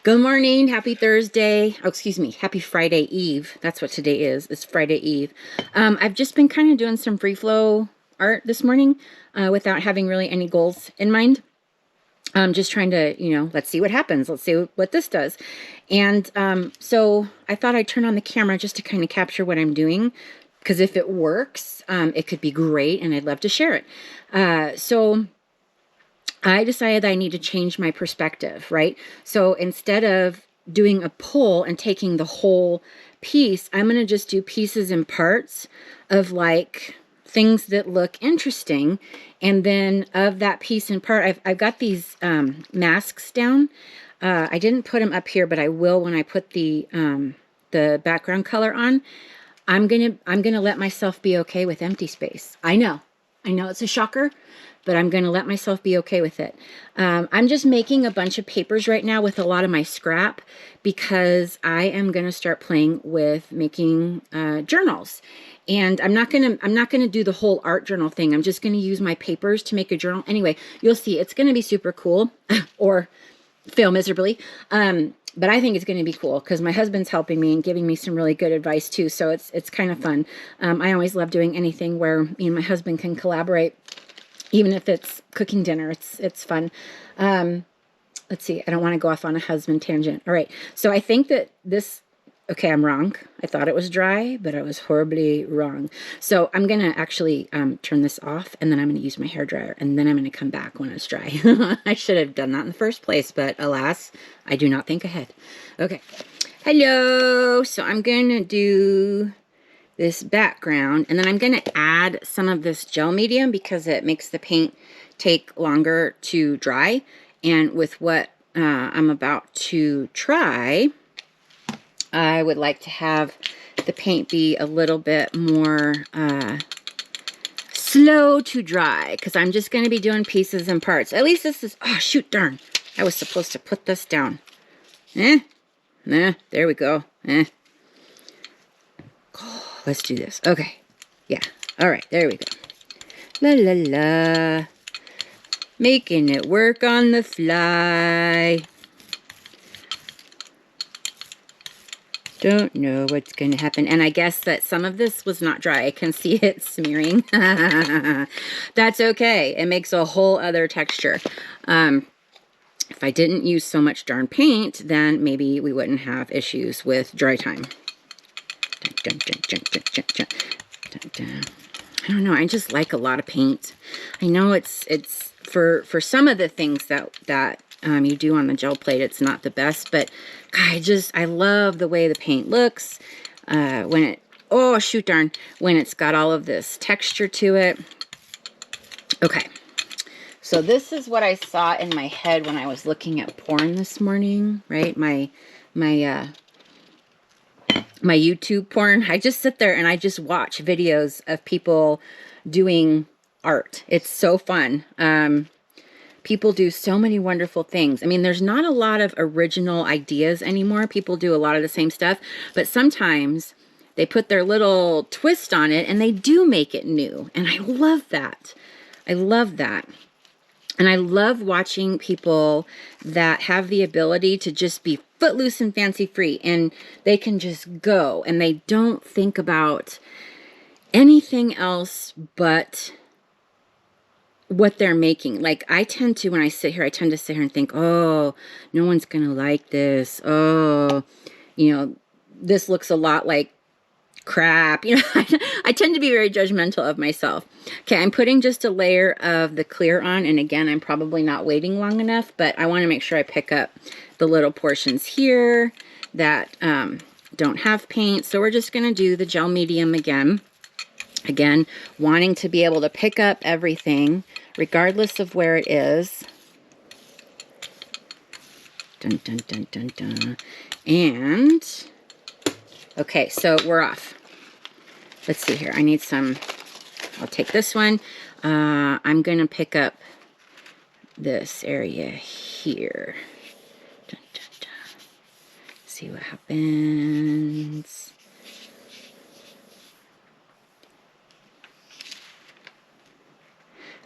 Good morning. Happy Thursday. Oh, excuse me. Happy Friday Eve. That's what today is. It's Friday Eve. I've just been kind of doing some free flow art this morning without having really any goals in mind. I'm just trying to, let's see what happens. Let's see what this does. And so I thought I'd turn on the camera just to kind of capture what I'm doing, because if it works, it could be great and I'd love to share it. So I decided that I need to change my perspective, right? So instead of doing a pull and taking the whole piece, I'm going to just do pieces and parts of like things that look interesting. And then of that piece and part, I've got these masks down. I didn't put them up here, but I will when I put the background color on. I'm gonna let myself be okay with empty space. I know it's a shocker, but I'm going to let myself be okay with it. I'm just making a bunch of papers right now with a lot of my scrap because I am going to start playing with making journals. And I'm not going to do the whole art journal thing. I'm just going to use my papers to make a journal. Anyway, you'll see it's going to be super cool or fail miserably. But I think it's going to be cool because my husband's helping me and giving me some really good advice too. So it's kind of fun. I always love doing anything where me and my husband can collaborate. Even if it's cooking dinner, it's fun. Let's see. I don't want to go off on a husband tangent. All right. So I think that this, okay, I'm wrong. I thought it was dry, but I was horribly wrong. So I'm going to actually turn this off, and then I'm going to use my hairdryer, and then I'm going to come back when it's dry. I should have done that in the first place, but alas, I do not think ahead. Okay. Hello. So I'm going to do this background, and then I'm going to add some of this gel medium because it makes the paint take longer to dry. And with what I'm about to try, I would like to have the paint be a little bit more slow to dry because I'm just going to be doing pieces and parts. At least this is, oh shoot, darn, I was supposed to put this down. There we go. Let's do this. Okay. Yeah. All right. There we go. La la la. Making it work on the fly. Don't know what's going to happen. And I guess that some of this was not dry. I can see it smearing. That's okay. It makes a whole other texture. If I didn't use so much darn paint, then maybe we wouldn't have issues with dry time. Dun, dun, dun, dun, dun, dun, dun, dun. I don't know. I just like a lot of paint. I know it's for some of the things that you do on the gel plate, it's not the best, but God, I love the way the paint looks when it, oh shoot darn, when it's got all of this texture to it. Okay. So this is what I saw in my head when I was looking at porn this morning, right? My YouTube porn. I just sit there and I just watch videos of people doing art. It's so fun. People do so many wonderful things. I mean, there's not a lot of original ideas anymore. People do a lot of the same stuff, but sometimes they put their little twist on it and they do make it new. And I love that. I love that. And I love watching people that have the ability to just be footloose and fancy free, and they can just go and they don't think about anything else but what they're making. Like I tend to, when I sit here, I tend to sit here and think, oh, no one's going to like this. Oh, this looks a lot like crap. I tend to be very judgmental of myself. Okay, I'm putting just a layer of the clear on, and again, I'm probably not waiting long enough, but I want to make sure I pick up the little portions here that don't have paint. So we're just going to do the gel medium again. Again, wanting to be able to pick up everything regardless of where it is. Dun, dun, dun, dun, dun. And okay, so we're off. Let's see here. I need some, I'll take this one. I'm going to pick up this area here. Dun, dun, dun. See what happens.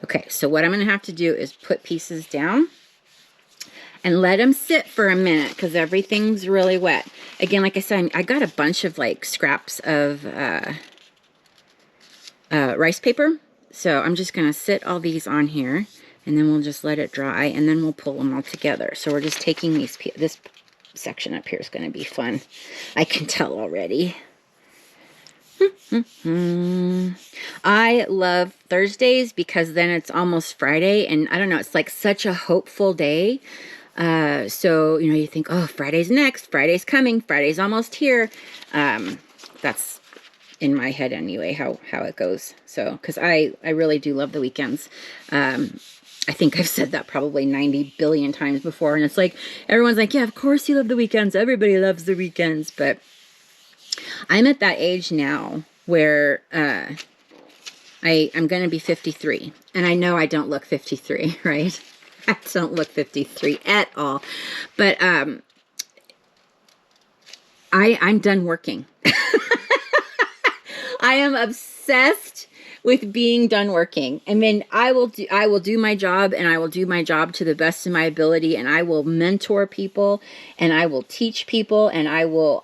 Okay, so what I'm going to have to do is put pieces down. and let them sit for a minute because everything's really wet. Again, like I said, I got a bunch of like scraps of rice paper. So I'm just going to sit all these on here, and then we'll just let it dry, and then we'll pull them all together. So we're just taking this section up here is going to be fun. I can tell already. I love Thursdays because then it's almost Friday, and I don't know, it's like such a hopeful day. So, you know, you think, oh, Friday's next, Friday's coming, Friday's almost here. That's in my head anyway, how it goes. So, because I really do love the weekends. I think I've said that probably 90 billion times before, and it's like, everyone's like, yeah, of course you love the weekends. Everybody loves the weekends. But I'm at that age now where I'm going to be 53. And I know I don't look 53, right? I don't look 53 at all. But I'm done working. I am obsessed with being done working. I mean, I will do my job, and I will do my job to the best of my ability, and I will mentor people, and I will teach people, and I will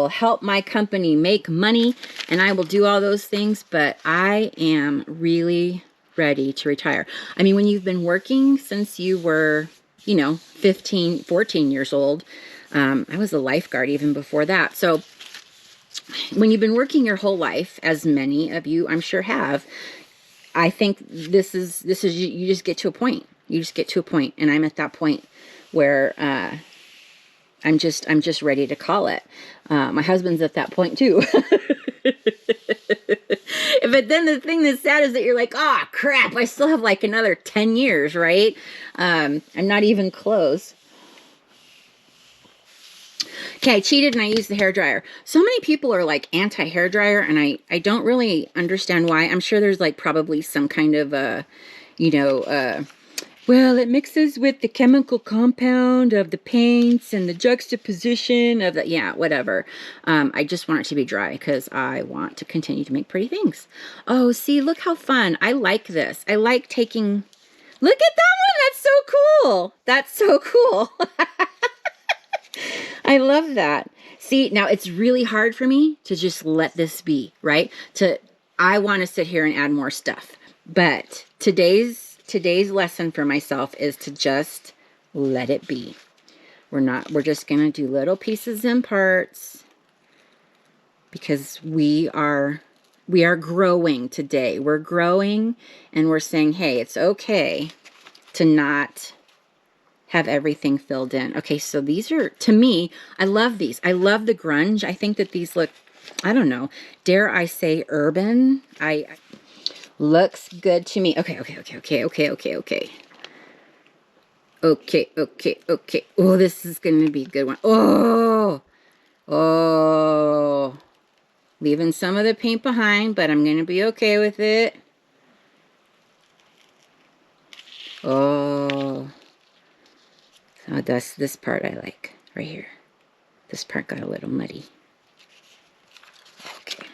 help my company make money, and I will do all those things, but I am really ready to retire. I mean, when you've been working since you were, you know, 15, 14 years old, I was a lifeguard even before that. So when you've been working your whole life, as many of you I'm sure have, I think this is you just get to a point. You just get to a point, and I'm at that point where I'm just ready to call it. My husband's at that point too. But then the thing that's sad is that you're like, oh crap, I still have like another 10 years, right? I'm not even close. Okay, I cheated and I used the hairdryer. So many people are like anti-hairdryer, and I don't really understand why. I'm sure there's like probably some kind of, well, it mixes with the chemical compound of the paints and the juxtaposition of the, yeah, whatever. I just want it to be dry because I want to continue to make pretty things. Oh, see, look how fun. I like this. I like taking, look at that one. That's so cool. That's so cool. I love that. See, now it's really hard for me to just let this be, right? I want to sit here and add more stuff. But today's lesson for myself is to just let it be. We're just going to do little pieces and parts because we are growing today. We're growing, and we're saying, hey, it's okay to not have everything filled in. Okay, so these are, to me, I love these. I love the grunge. I think that these look, I don't know, dare I say urban? Looks good to me. Okay. Oh, this is going to be a good one. Oh. Leaving some of the paint behind, but I'm going to be okay with it. Oh, that's this part I like right here. This part got a little muddy. Okay.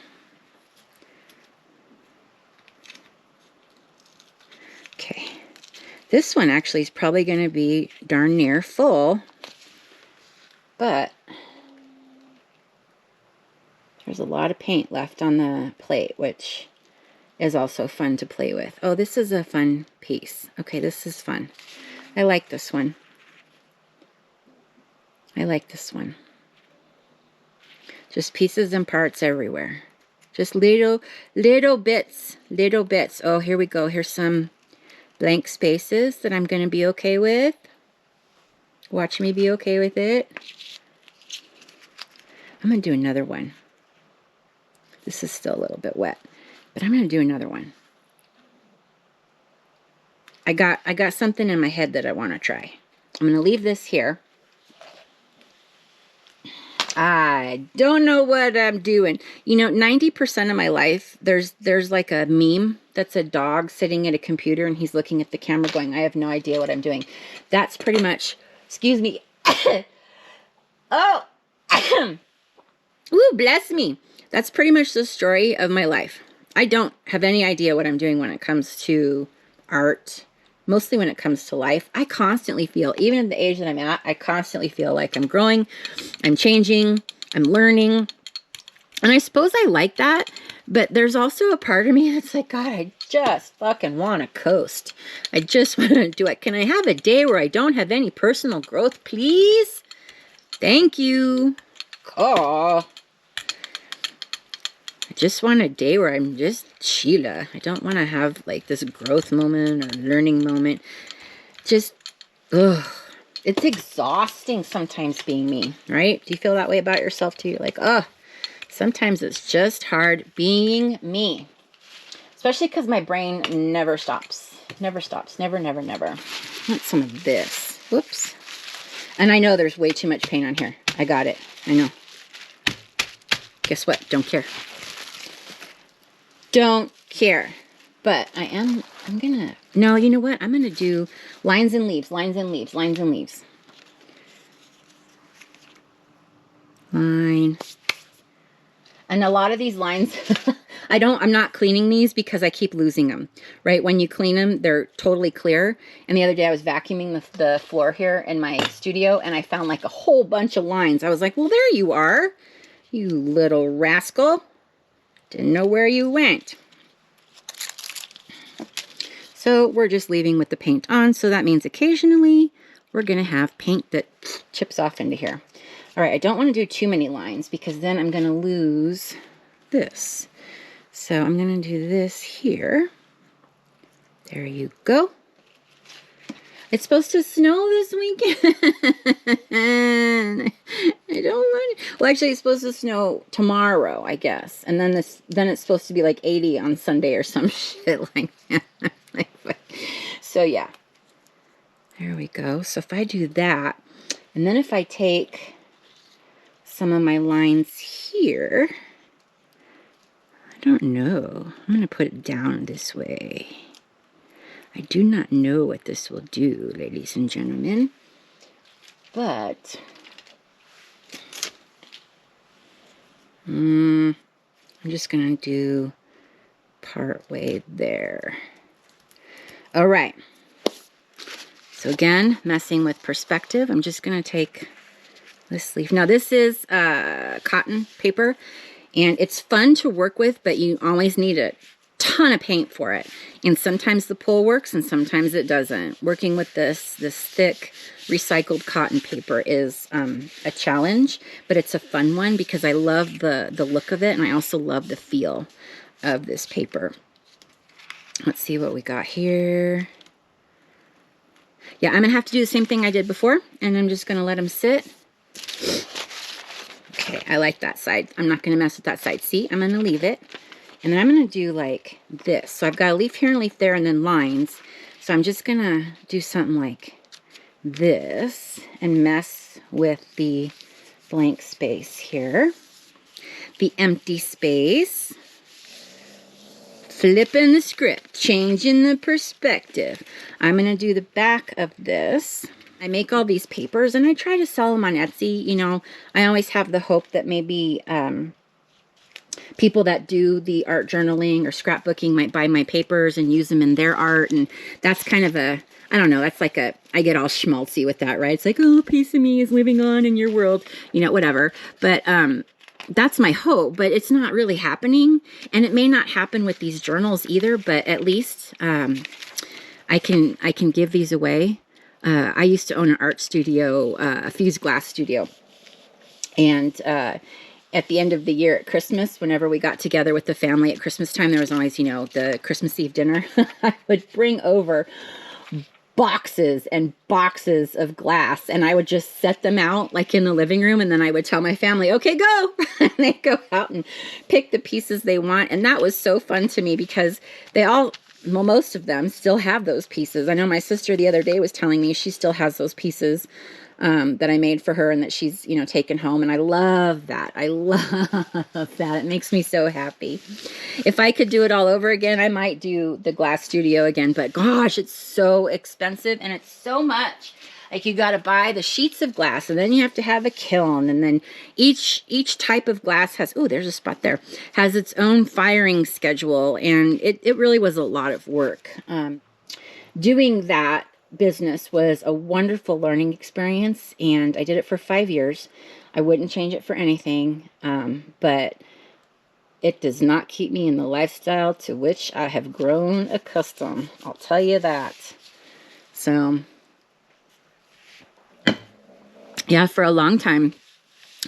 Okay. This one actually is probably going to be darn near full, but there's a lot of paint left on the plate, which is also fun to play with. Oh, this is a fun piece. Okay, this is fun. I like this one. I like this one. Just pieces and parts everywhere. Just little bits. Oh, here we go. Here's some blank spaces that I'm going to be okay with. Watch me be okay with it. I'm going to do another one. This is still a little bit wet, but I'm going to do another one. I got something in my head that I want to try. I'm going to leave this here. I don't know what I'm doing. You know, 90% of my life, there's like a meme that's a dog sitting at a computer and he's looking at the camera going, I have no idea what I'm doing. That's pretty much, excuse me. Oh, ooh, bless me. That's pretty much the story of my life. I don't have any idea what I'm doing when it comes to art, mostly when it comes to life. I constantly feel, even at the age that I'm at, I constantly feel like I'm growing, I'm changing, I'm learning. And I suppose I like that, but there's also a part of me that's like, God, I just fucking want to coast. I just want to do it. Can I have a day where I don't have any personal growth, please? Thank you. Oh. I just want a day where I'm just Sheila. I don't want to have like this growth moment or learning moment. Just, ugh. It's exhausting sometimes being me, right? Do you feel that way about yourself too? You're like, oh. Sometimes it's just hard being me. Especially because my brain never stops. Never stops. Never, never, never. I want some of this. Whoops. And I know there's way too much paint on here. I got it. I know. Guess what? Don't care. Don't care. But I'm gonna... No, you know what? I'm gonna do lines and leaves. Lines and leaves. Lines and leaves. Line... And a lot of these lines, I'm not cleaning these because I keep losing them, right? When you clean them, they're totally clear. And the other day I was vacuuming the floor here in my studio and I found like a whole bunch of lines. I was like, well, there you are, you little rascal. Didn't know where you went. So we're just leaving with the paint on. So that means occasionally we're going to have paint that chips off into here. All right, I don't want to do too many lines because then I'm going to lose this. So I'm going to do this here. There you go. It's supposed to snow this weekend. I don't want it. Well, actually, it's supposed to snow tomorrow, I guess. And then it's supposed to be like 80 on Sunday or some shit like that. So yeah. There we go. So if I do that, and then if I take some of my lines here, I don't know. I'm going to put it down this way. I do not know what this will do, ladies and gentlemen. But I'm just going to do part way there. All right. So again, messing with perspective, I'm just going to take this leaf. Now this is cotton paper, and it's fun to work with, but you always need a ton of paint for it. And sometimes the pull works and sometimes it doesn't. Working with this thick recycled cotton paper is a challenge, but it's a fun one because I love the look of it, and I also love the feel of this paper. Let's see what we got here. Yeah, I'm gonna have to do the same thing I did before, and I'm just gonna let them sit. Okay, I like that side. I'm not going to mess with that side. See, I'm going to leave it. And then I'm going to do like this. So I've got a leaf here and a leaf there and then lines. So I'm just going to do something like this and mess with the blank space here. The empty space. Flipping the script. Changing the perspective. I'm going to do the back of this. I make all these papers and I try to sell them on Etsy. You know, I always have the hope that maybe people that do the art journaling or scrapbooking might buy my papers and use them in their art. And that's kind of a, I don't know, that's like a, I get all schmaltzy with that, right? It's like, oh, a piece of me is living on in your world, you know, whatever. But that's my hope, but it's not really happening. And it may not happen with these journals either, but at least I can give these away. I used to own an art studio, a fused glass studio. And at the end of the year at Christmas, whenever we got together with the family at Christmas time, there was always, you know, the Christmas Eve dinner. I would bring over boxes and boxes of glass, and I would just set them out like in the living room, and then I would tell my family, okay, go. And they'd go out and pick the pieces they want. And that was so fun to me because they all... well, most of them still have those pieces. I know my sister the other day was telling me she still has those pieces that I made for her and that she's, you know, taken home. And I love that. I love that. It makes me so happy. If I could do it all over again, I might do the glass studio again. But gosh, it's so expensive and it's so much. Like you got to buy the sheets of glass and then you have to have a kiln. And then each type of glass has, oh, there's a spot there, has its own firing schedule. And it really was a lot of work. doing that business was a wonderful learning experience, and I did it for 5 years. I wouldn't change it for anything, but it does not keep me in the lifestyle to which I have grown accustomed. I'll tell you that. So, yeah, for a long time,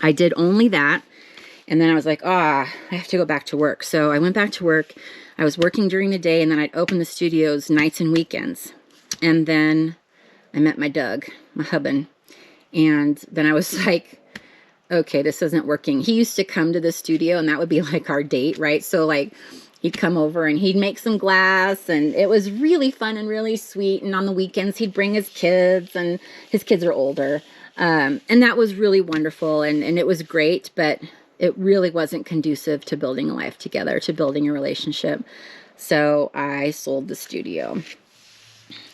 I did only that. And then I was like, I have to go back to work. So I went back to work. I was working during the day, and then I'd open the studios nights and weekends. And then I met my Doug, my husband. And then I was like, okay, this isn't working. He used to come to the studio, and that would be like our date, right? So like he'd come over and he'd make some glass, and it was really fun and really sweet. And on the weekends, he'd bring his kids, and his kids are older. And that was really wonderful, and it was great, but it really wasn't conducive to building a life together, to building a relationship. So I sold the studio.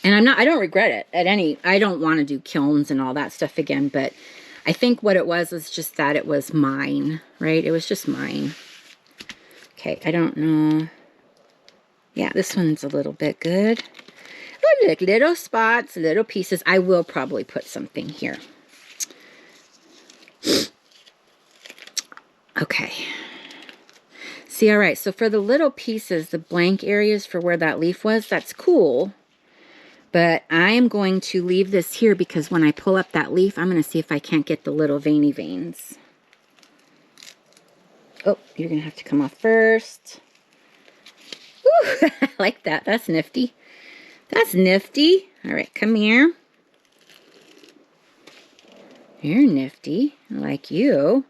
And I don't regret it I don't want to do kilns and all that stuff again, but I think what it was is just that it was mine, right? It was just mine. Okay, I don't know. Yeah, this one's a little bit good. Oh, look, little spots, little pieces. I will probably put something here. Okay. See, all right, so for the little pieces, the blank areas for where that leaf was, that's cool. But I am going to leave this here because when I pull up that leaf, I'm going to see if I can't get the little veiny veins. Oh, you're going to have to come off first. Ooh, I like that. That's nifty. That's nifty. All right, come here. You're nifty. I like you.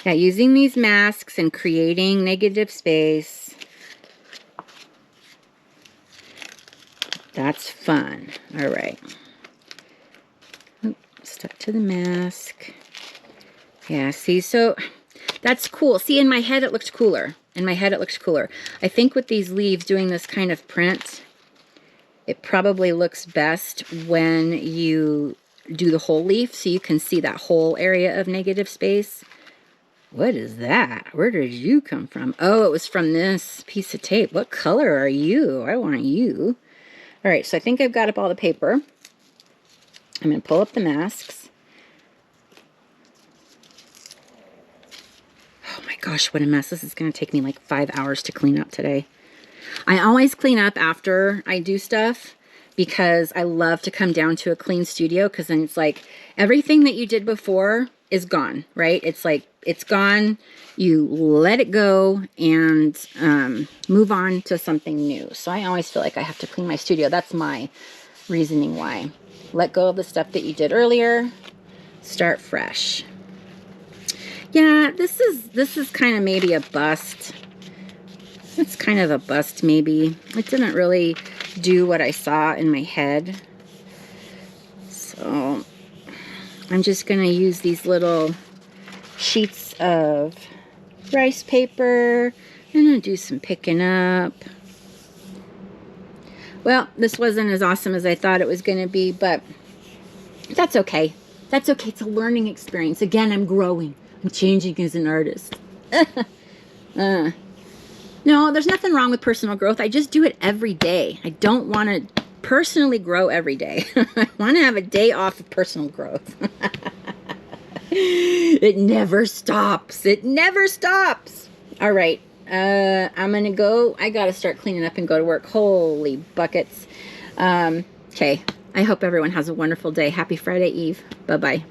Yeah, using these masks and creating negative space. That's fun. All right. Oop, stuck to the mask. Yeah, see, so that's cool. See, in my head, it looked cooler. In my head, it looks cooler. I think with these leaves, doing this kind of print, it probably looks best when you do the whole leaf, so you can see that whole area of negative space. What is that? Where did you come from? Oh, it was from this piece of tape. What color are you? I want you. All right, so I think I've got up all the paper. I'm going to pull up the masks. Oh my gosh, what a mess. This is going to take me like 5 hours to clean up today. I always clean up after I do stuff because I love to come down to a clean studio, because then it's like everything that you did before is gone, right? It's like it's gone. You let it go and move on to something new. So I always feel like I have to clean my studio. That's my reasoning why. Let go of the stuff that you did earlier. Start fresh. Yeah, this is kind of maybe a bust. It's kind of a bust maybe. It didn't really do what I saw in my head. So I'm just going to use these little sheets of rice paper. I'm going to do some picking up. Well, this wasn't as awesome as I thought it was going to be, but that's okay. That's okay. It's a learning experience. Again, I'm growing. I'm changing as an artist. No, there's nothing wrong with personal growth. I just do it every day. I don't want to personally grow every day. I want to have a day off of personal growth. It never stops. It never stops. All right. I'm going to go. I got to start cleaning up and go to work. Holy buckets. Okay. I hope everyone has a wonderful day. Happy Friday Eve. Bye-bye.